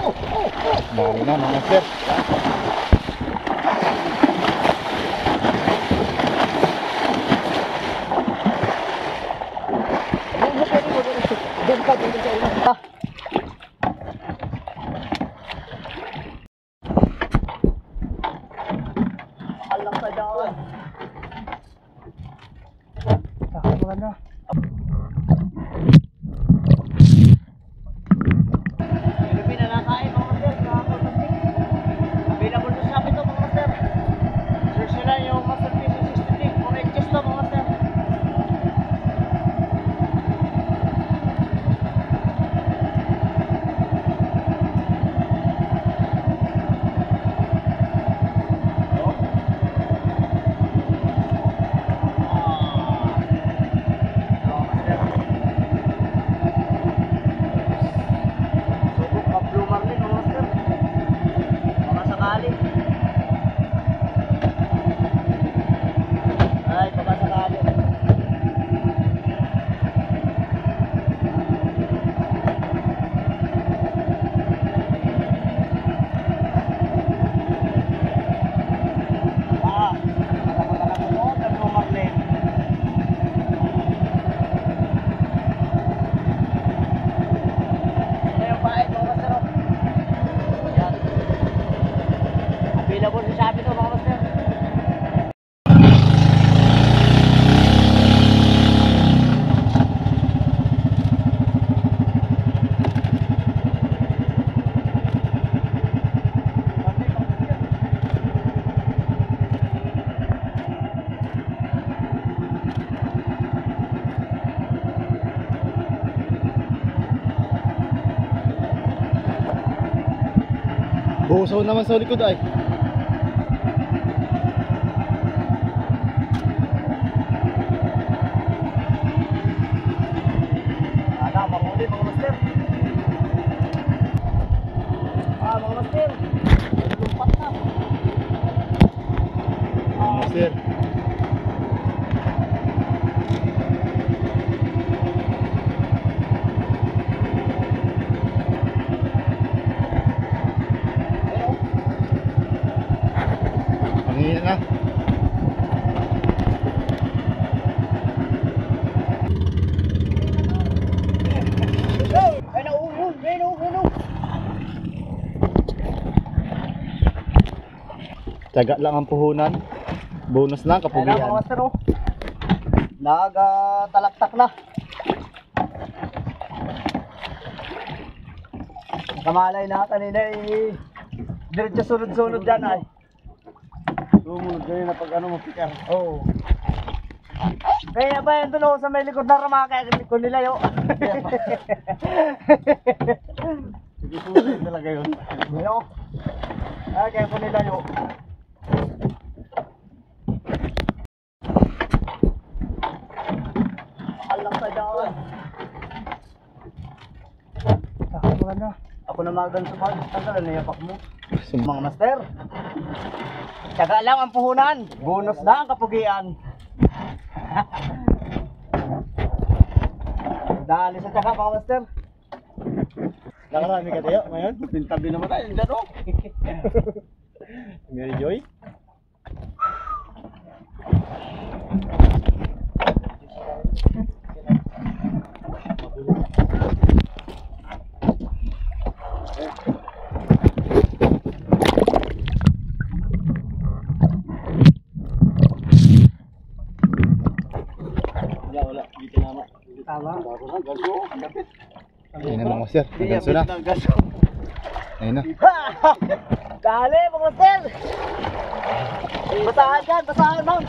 Dami na mga sir. Alam ka daw. Saka na. Available sa Shopee to mga master. Buhusaw naman sa likod ay. Mga master. Mga master. Lumpat na. Mga sir. Pangina na. Tiyaga lang ang puhunan. Bonus lang kapugian. Mga master, oh. Nagatalaktak na. Kamalay na kanina eh. Diretso sunod-sunod dyan ay. Sumunod kayo na pag ano mapikar. Oo. Kaya ba yan doon sa may likod na rama kaya kung nilayo. Sige susunod talaga yun. Ayo. Kaya kung nilayo. Alam ka daw. Saka na. Ako na magan sa mga tanggalan na yapak mo. Sum Mga master. Tiyaga lang ang puhunan. Bonus na ang kapugian. Dali sa tiyaga mga master. Nakarami ka tayo ngayon. Pintabi naman tayo. Diyan o. Mary Joy. Wala. Dito naman. Tama. Gaso. Lapit. Ayun na mga sir. Gaso na. Ayun na. Dali mga master. Basahan dyan. Basahan bang.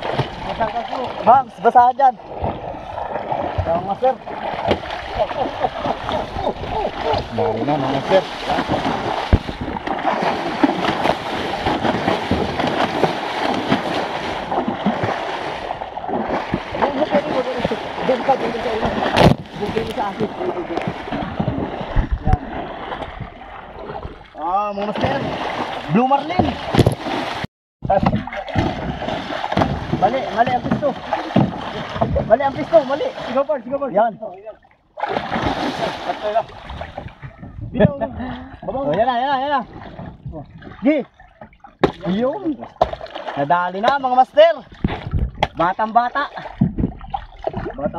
Bang, basahan dyan. Mga master. Dami na mga sir. Mga master. Blue Marlin. Mali ang pisto. Mali ang pisto, mali. Sigaw pa. Yan. Bitaw. Oh, yan na. Gi. Yun. Nadali na mga master. Batang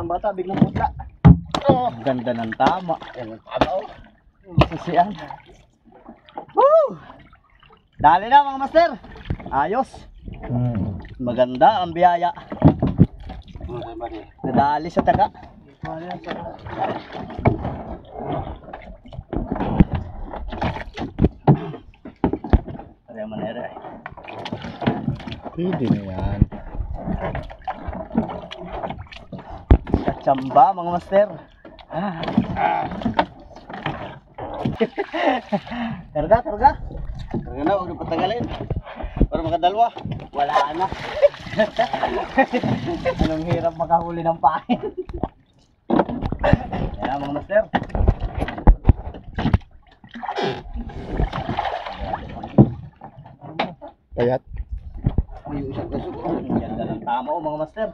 bata, biglang putla. Oh, ganda ng tama. Sasiyan. Woo! Dali na mga master. Ayos. Maganda ang biyaya. Nadali sa taga. Kaya manera eh. Pwede na yan. Katsamba mga master. Karga. Karga na, huwag na patagalin. Para makadalwa. Wala na. Anong hirap makahuli ng pain. Yan na mga master. Payat. Ganda ng tama mga master.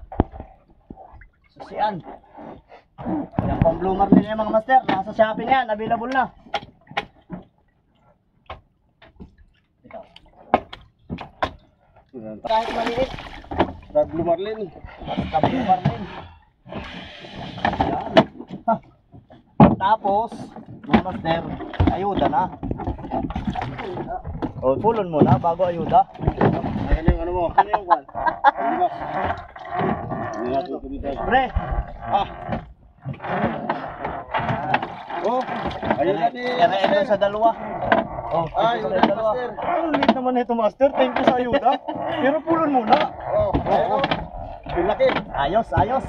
Susian. Yan pang blue marlin yan mga master. Nasa Shopee yan, available na. Ito. Kahit maliit. Blue marlin. Basta blue marlin. Yan. Ha. Tapos, mga master, ayuda na. O, pulon muna bago ayuda. Ano yung ano mo? Ano yung kwan? Pre, Oh, ayun na di. ere sa dalawa. Oh, Ay, ere yun sa na dalawa. master. Ang liit naman nito master. Thank you sa ayuda. Pero pulon muna. Oh, ayun. Yung laki. Ayos.